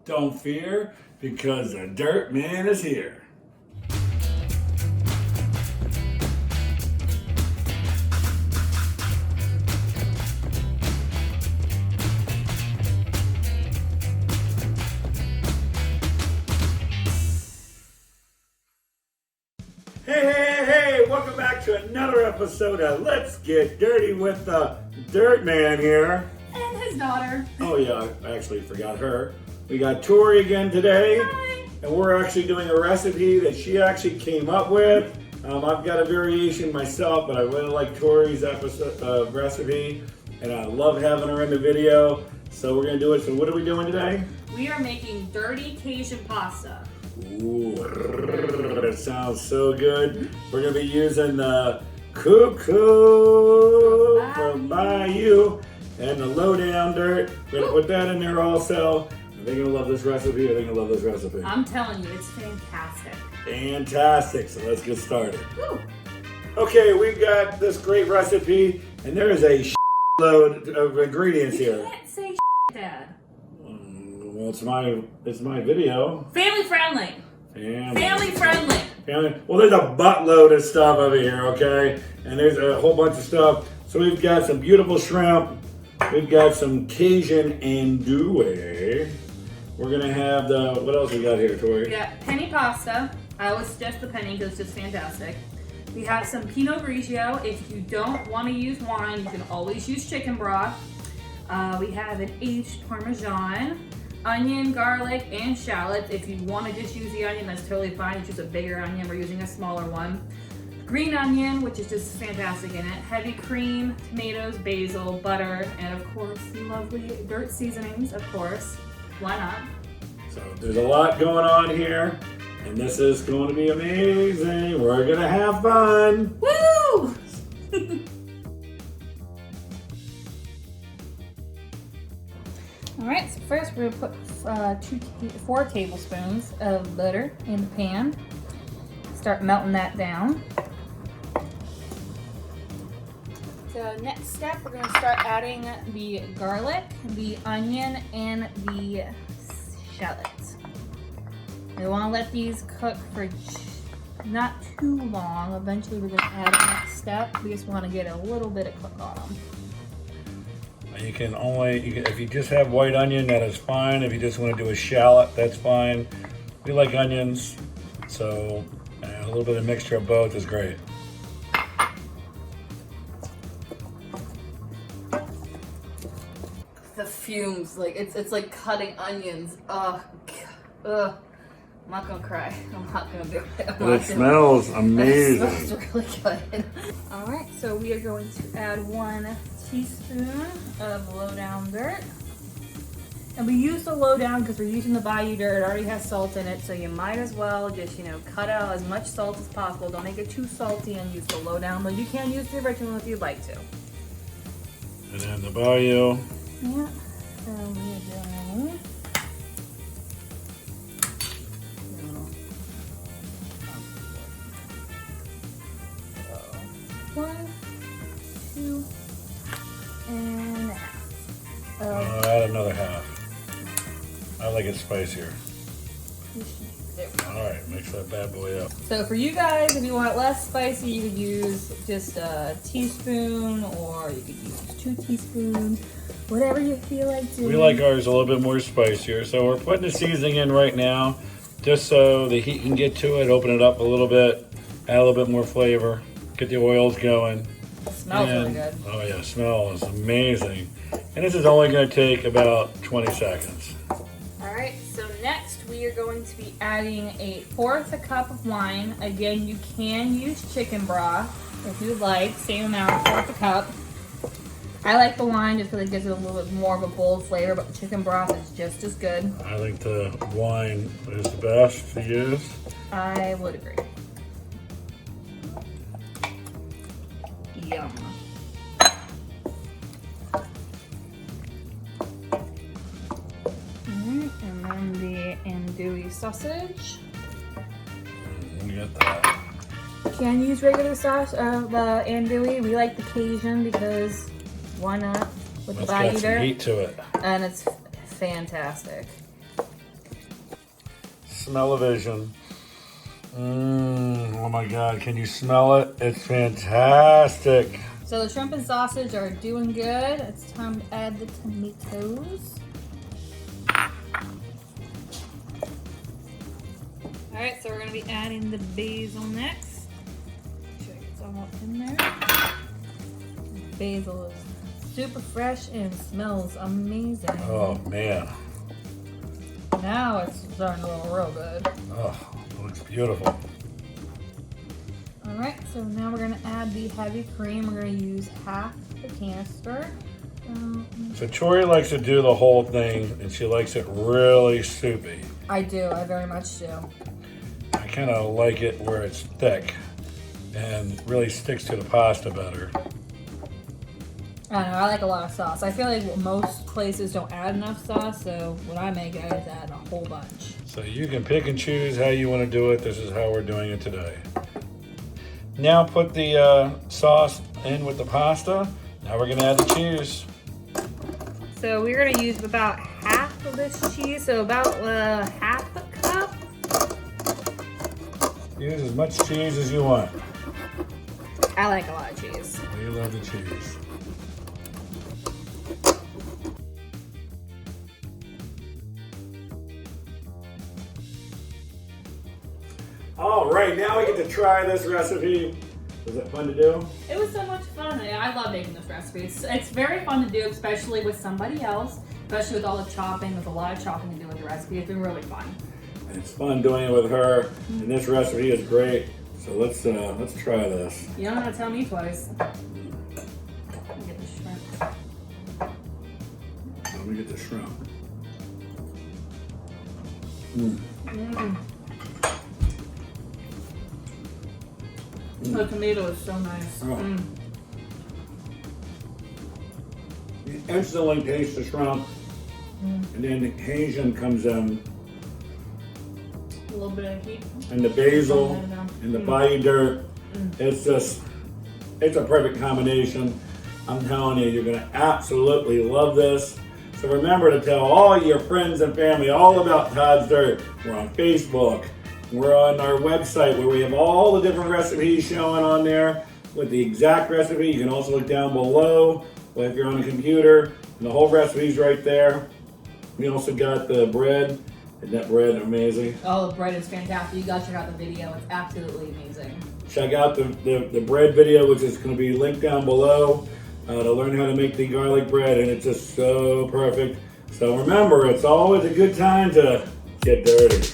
Don't fear, because the Dirt Man is here. Hey, welcome back to another episode of Let's Get Dirty with the Dirt Man here. And his daughter. Oh yeah, I actually forgot her. We got Tori again today. Hi. And we're actually doing a recipe that she actually came up with. I've got a variation myself, but I really like Tori's recipe. And I love having her in the video. So we're gonna do it. So what are we doing today? We are making dirty Cajun pasta. Ooh, that sounds so good. We're gonna be using the Cuckoo from Bayou and the Low Down DIRT. We're gonna put that in there also. They're gonna love this recipe. They're gonna love this recipe. I'm telling you, it's fantastic. Fantastic. So let's get started. Woo. Okay, we've got this great recipe, and there is a load of ingredients here. You can't say Dad. Well, it's my video. Family friendly. Family friendly. Well, there's a buttload of stuff over here, okay? And there's a whole bunch of stuff. So we've got some beautiful shrimp. We've got some Cajun andouille. We're gonna have what else we got here, Tori? We got penne pasta. I always suggest the penne because it's just fantastic. We have some Pinot Grigio. If you don't want to use wine, you can always use chicken broth. We have an aged Parmesan, onion, garlic, and shallots. If you want to just use the onion, that's totally fine. It's just a bigger onion. We're using a smaller one. Green onion, which is just fantastic in it. Heavy cream, tomatoes, basil, butter, and of course the lovely dirt seasonings, of course. Why not? So there's a lot going on here, and this is going to be amazing. We're gonna have fun. Woo! All right, so first we're gonna put 4 tablespoons of butter in the pan. Start melting that down. So next step, we're gonna start adding the garlic, the onion, and the shallots. We wanna let these cook for not too long. Eventually we're gonna add the next step. We just wanna get a little bit of cook on them. You can if you just have white onion, that is fine. If you just want to do a shallot, that's fine. We like onions, so a little bit of mixture of both is great. The fumes, like it's like cutting onions. Ugh. I'm not gonna cry. I'm not gonna do it. But it smells amazing. It smells really good. All right, so we are going to add 1 teaspoon of Low Down DIRT. And we use the Low Down because we're using the Bayou dirt. It already has salt in it, so you might as well just, cut out as much salt as possible. Don't make it too salty and use the Low Down, but you can use the original if you'd like to. And then the Bayou. Yeah, so we're doing 1, 2, and a half. Add another half. I like it spicier. Alright, mix that bad boy up. So for you guys, if you want it less spicy, you could use just a teaspoon, or you could use 2 teaspoons, whatever you feel like doing. We like ours a little bit more spicier, so we're putting the seasoning in right now, just so the heat can get to it, open it up a little bit, add a little bit more flavor, get the oils going. It smells really good. Oh yeah, smell is amazing. And this is only going to take about 20 seconds. Alright, so next we are going to be adding 1/4 a cup of wine. Again, you can use chicken broth if you'd like, same amount, 1/4 a cup. I like the wine just because it gives it a little bit more of a bold flavor, but the chicken broth is just as good. I think the wine is the best to use. I would agree. Yum. And then the Andouille sausage. We got that. You can use regular sauce of andouille. We like the Cajun because why not? With the Bayou got some dirt. heat to it. And it's fantastic. Smell-o-vision. Oh my God, can you smell it? It's fantastic. So the shrimp and sausage are doing good. It's time to add the tomatoes. All right, so we're gonna be adding the basil next. Make sure it gets all up in there. Basil is super fresh and smells amazing. Oh man. Now it's starting to look real good. Oh, it looks beautiful. All right, so now we're gonna add the heavy cream. We're gonna use half the canister. So Tori likes to do the whole thing, and she likes it really soupy. I do, I very much do. I kind of like it where it's thick and really sticks to the pasta better. I don't know, I like a lot of sauce. I feel like most places don't add enough sauce, so when I make it, I just add a whole bunch. So you can pick and choose how you want to do it. This is how we're doing it today. Now put the sauce in with the pasta. Now we're going to add the cheese. So we're going to use about half of this cheese, so about half a cup. Use as much cheese as you want. I like a lot of cheese. We love the cheese. All right, now we get to try this recipe. Was it fun to do? It was so much fun. I love making this recipe. It's very fun to do, especially with somebody else, especially with all the chopping. There's a lot of chopping to do with the recipe. It's been really fun. And it's fun doing it with her, and this recipe is great. So let's try this. You don't have to tell me twice. Let me get the shrimp. Let me get the shrimp. The tomato is so nice. Oh. You instantly taste the shrimp, and then the Cajun comes in, A little bit of heat. and the basil, and the Bayou dirt. It's a perfect combination. I'm telling you, you're gonna absolutely love this. So remember to tell all your friends and family all about Todd's Dirt. We're on Facebook. We're on our website where we have all the different recipes showing on there with the exact recipe. You can also look down below if you're on a computer, and the whole recipe's right there. We also got the bread. Isn't that bread amazing? Oh, the bread is fantastic. You gotta check out the video. It's absolutely amazing. Check out the bread video, which is going to be linked down below to learn how to make the garlic bread, and it's just so perfect. So remember, it's always a good time to get dirty.